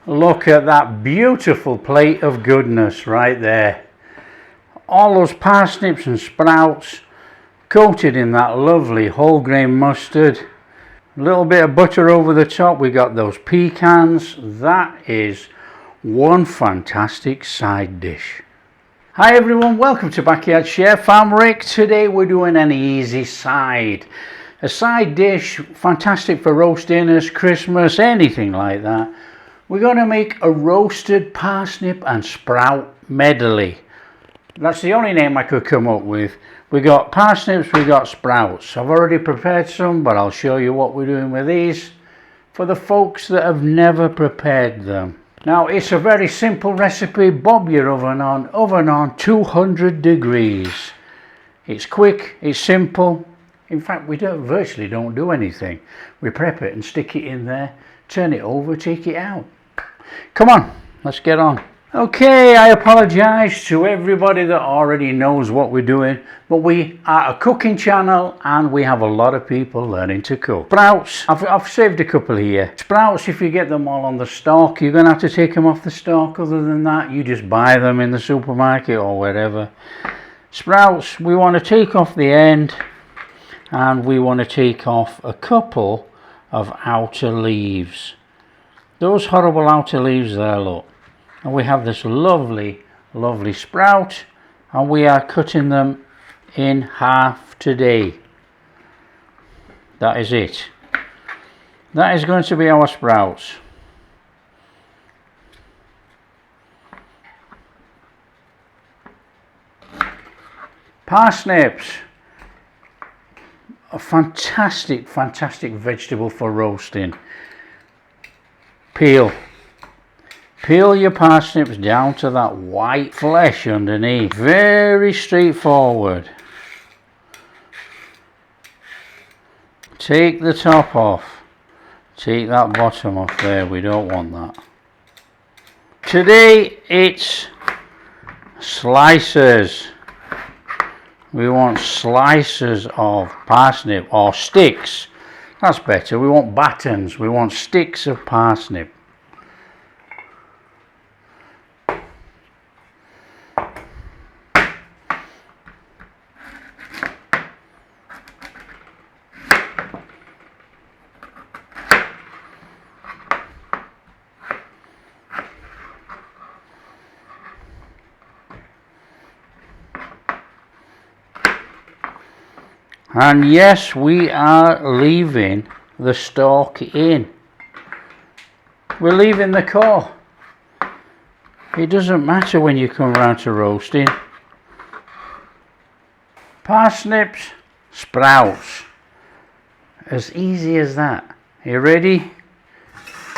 Look at that beautiful plate of goodness right there. All those parsnips and sprouts coated in that lovely whole grain mustard. A little bit of butter over the top. We got those pecans. That is one fantastic side dish. Hi everyone, welcome to Backyard Chef. I'm Rick. Today we're doing an easy side. A side dish, fantastic for roast dinners, Christmas, anything like that. We're going to make a roasted parsnip and sprout medley. That's the only name I could come up with. We got parsnips, we got sprouts. I've already prepared some, but I'll show you what we're doing with these for the folks that have never prepared them. Now it's a very simple recipe. Bob your oven on 200 degrees. It's quick, it's simple. In fact, we virtually don't do anything. We prep it and stick it in there, turn it over, take it out. Come on, let's get on. Okay, I apologise to everybody that already knows what we're doing, but we are a cooking channel and we have a lot of people learning to cook. Sprouts, I've saved a couple here. Sprouts, if you get them all on the stalk, you're going to have to take them off the stalk. Other than that, you just buy them in the supermarket or wherever. Sprouts, we want to take off the end and we want to take off a couple of outer leaves. Those horrible outer leaves there, look. And we have this lovely sprout and we are cutting them in half today. That is it. That is going to be our sprouts. Parsnips, a fantastic vegetable for roasting. Peel your parsnips down to that white flesh underneath. Very straightforward. Take the top off. Take that bottom off there. We don't want that. Today it's slices. We want slices of parsnip, or sticks. That's better. We want battens. We want sticks of parsnip. And yes, we are leaving the stalk in. We're leaving the core. It doesn't matter when you come around to roasting. Parsnips, sprouts. As easy as that. You ready?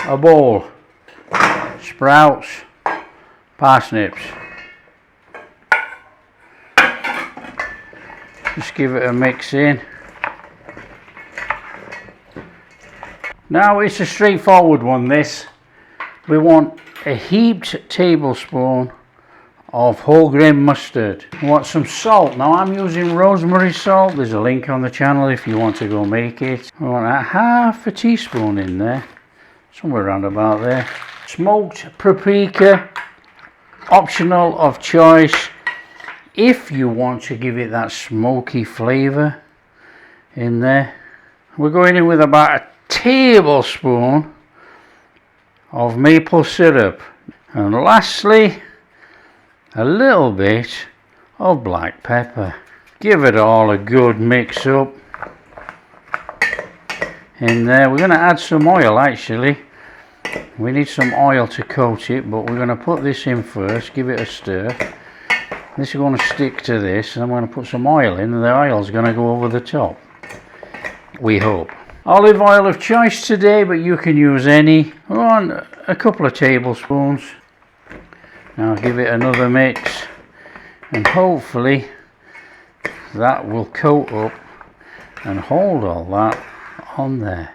A bowl. Sprouts, parsnips. Just give it a mix in. Now it's a straightforward one, this. We want a heaped tablespoon of whole grain mustard. We want some salt. Now I'm using rosemary salt. There's a link on the channel if you want to go make it. We want a half a teaspoon in there. Somewhere around about there. Smoked paprika, optional of choice. If you want to give it that smoky flavour in there. We're going in with about a tablespoon of maple syrup. And lastly, a little bit of black pepper. Give it all a good mix up in there. We're going to add some oil actually. We need some oil to coat it, but we're going to put this in first, give it a stir. This is going to stick to this, and I'm going to put some oil in, and the oil is going to go over the top. We hope. Olive oil of choice today, but you can use any. We want a couple of tablespoons. Now give it another mix, and hopefully that will coat up and hold all that on there.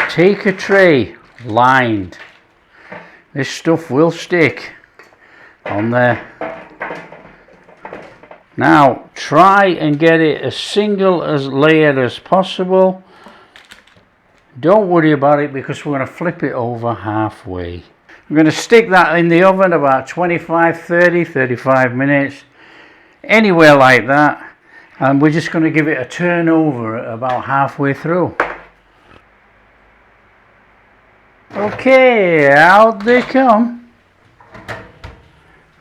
Take a tray lined. This stuff will stick on there. Now try and get it as single as layered as possible. Don't worry about it because we're going to flip it over halfway. I'm going to stick that in the oven about 25, 30, 35 minutes, anywhere like that, and we're just going to give it a turn over about halfway through. Okay, out they come.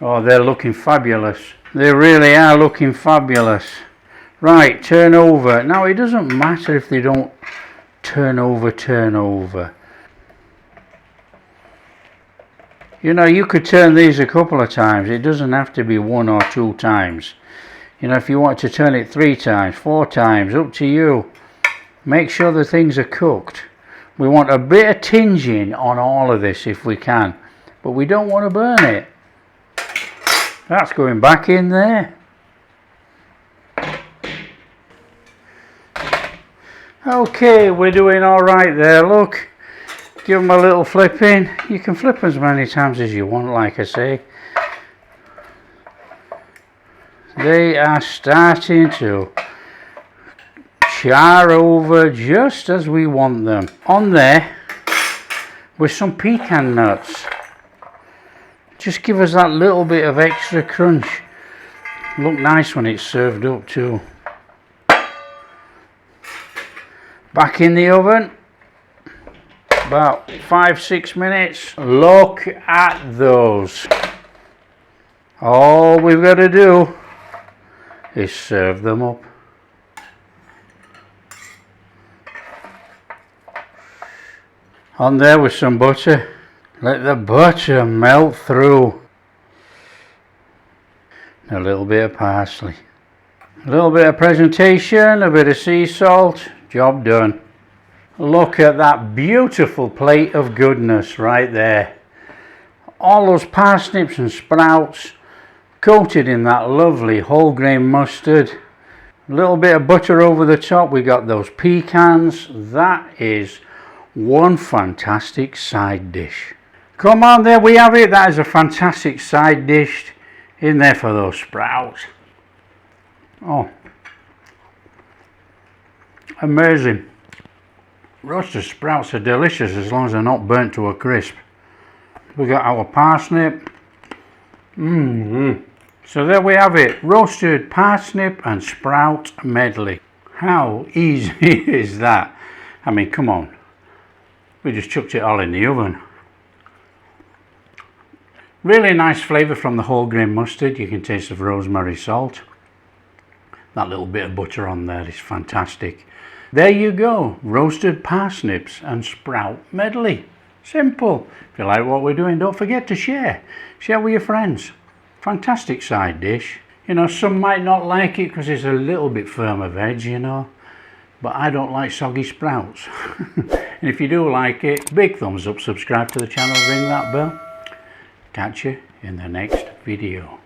Oh, they're looking fabulous. They really are looking fabulous. Right, turn over. Now it doesn't matter if they don't turn over. You know, you could turn these a couple of times. It doesn't have to be 1 or 2 times. You know, if you want to turn it 3 times, 4 times, up to you. Make sure the things are cooked. We want a bit of tinging on all of this if we can, but we don't want to burn it. That's going back in there. Okay, we're doing all right there, look. Give them a little flipping. You can flip as many times as you want, like I say. They are starting to char over just as we want them. On there with some pecan nuts. Just give us that little bit of extra crunch. Look nice when it's served up too. Back in the oven. About 5-6 minutes. Look at those. All we've got to do is serve them up. On there with some butter. Let the butter melt through. A little bit of parsley. A little bit of presentation, a bit of sea salt. Job done. Look at that beautiful plate of goodness right there. All those parsnips and sprouts coated in that lovely whole grain mustard. A little bit of butter over the top. We got those pecans. That is one fantastic side dish. Come on, there we have it. That is a fantastic side dish in there for those sprouts. Oh, amazing. Roasted sprouts are delicious as long as they're not burnt to a crisp. We got our parsnip. So there we have it. Roasted parsnip and sprout medley. How easy is that? I mean, come on. We just chucked it all in the oven. Really nice flavour from the whole grain mustard. You can taste the rosemary salt. That little bit of butter on there is fantastic. There you go, roasted parsnips and sprout medley. Simple. If you like what we're doing, don't forget to share. Share with your friends. Fantastic side dish. You know, some might not like it because it's a little bit firm of edge, you know. But I don't like soggy sprouts. And if you do like it, big thumbs up, subscribe to the channel, ring that bell. Catch you in the next video.